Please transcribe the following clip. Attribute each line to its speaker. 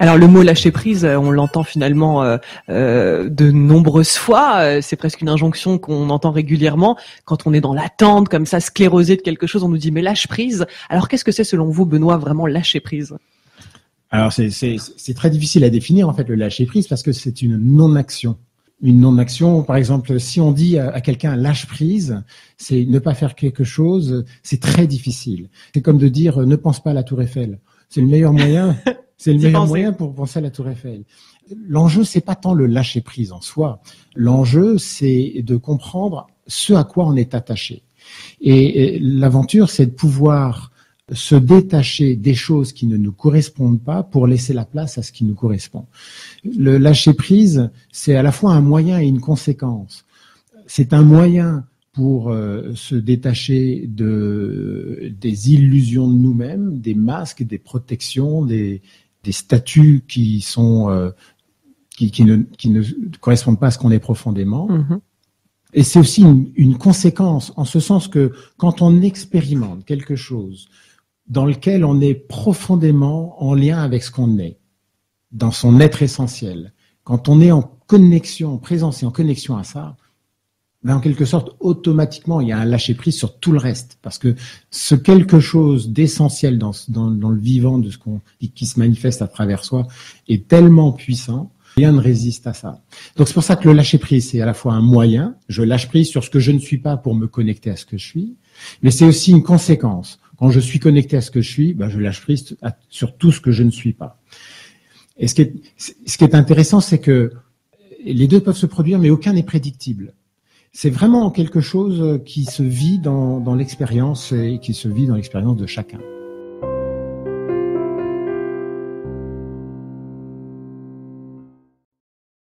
Speaker 1: Alors le mot lâcher prise, on l'entend finalement de nombreuses fois. C'est presque une injonction qu'on entend régulièrement quand on est dans l'attente, comme ça, sclérosé de quelque chose. On nous dit mais lâche prise. Alors qu'est-ce que c'est selon vous, Benoît, vraiment lâcher prise?
Speaker 2: Alors c'est très difficile à définir en fait le lâcher prise parce que c'est une non-action. Une non-action, par exemple, si on dit à quelqu'un lâche prise, c'est ne pas faire quelque chose, c'est très difficile. C'est comme de dire ne pense pas à la Tour Eiffel. C'est le meilleur moyen. C'est le meilleur moyen pour penser à la Tour Eiffel. L'enjeu, c'est pas tant le lâcher prise en soi. L'enjeu, c'est de comprendre ce à quoi on est attaché. Et l'aventure, c'est de pouvoir se détacher des choses qui ne nous correspondent pas pour laisser la place à ce qui nous correspond. Le lâcher prise, c'est à la fois un moyen et une conséquence. C'est un moyen pour se détacher des illusions de nous-mêmes, des masques, des protections, des statuts qui sont qui ne correspondent pas à ce qu'on est profondément. Mmh. Et c'est aussi une conséquence, en ce sens que quand on expérimente quelque chose dans lequel on est profondément en lien avec ce qu'on est, dans son être essentiel, quand on est en connexion, en présence et en connexion à ça, ben en quelque sorte, automatiquement, il y a un lâcher-prise sur tout le reste. Parce que ce quelque chose d'essentiel dans le vivant, de ce qui se manifeste à travers soi, est tellement puissant, rien ne résiste à ça. Donc c'est pour ça que le lâcher-prise, c'est à la fois un moyen, je lâche prise sur ce que je ne suis pas pour me connecter à ce que je suis, mais c'est aussi une conséquence. Quand je suis connecté à ce que je suis, ben je lâche prise sur tout ce que je ne suis pas. Et ce qui est intéressant, c'est que les deux peuvent se produire, mais aucun n'est prédictible. C'est vraiment quelque chose qui se vit dans l'expérience et qui se vit dans l'expérience de chacun.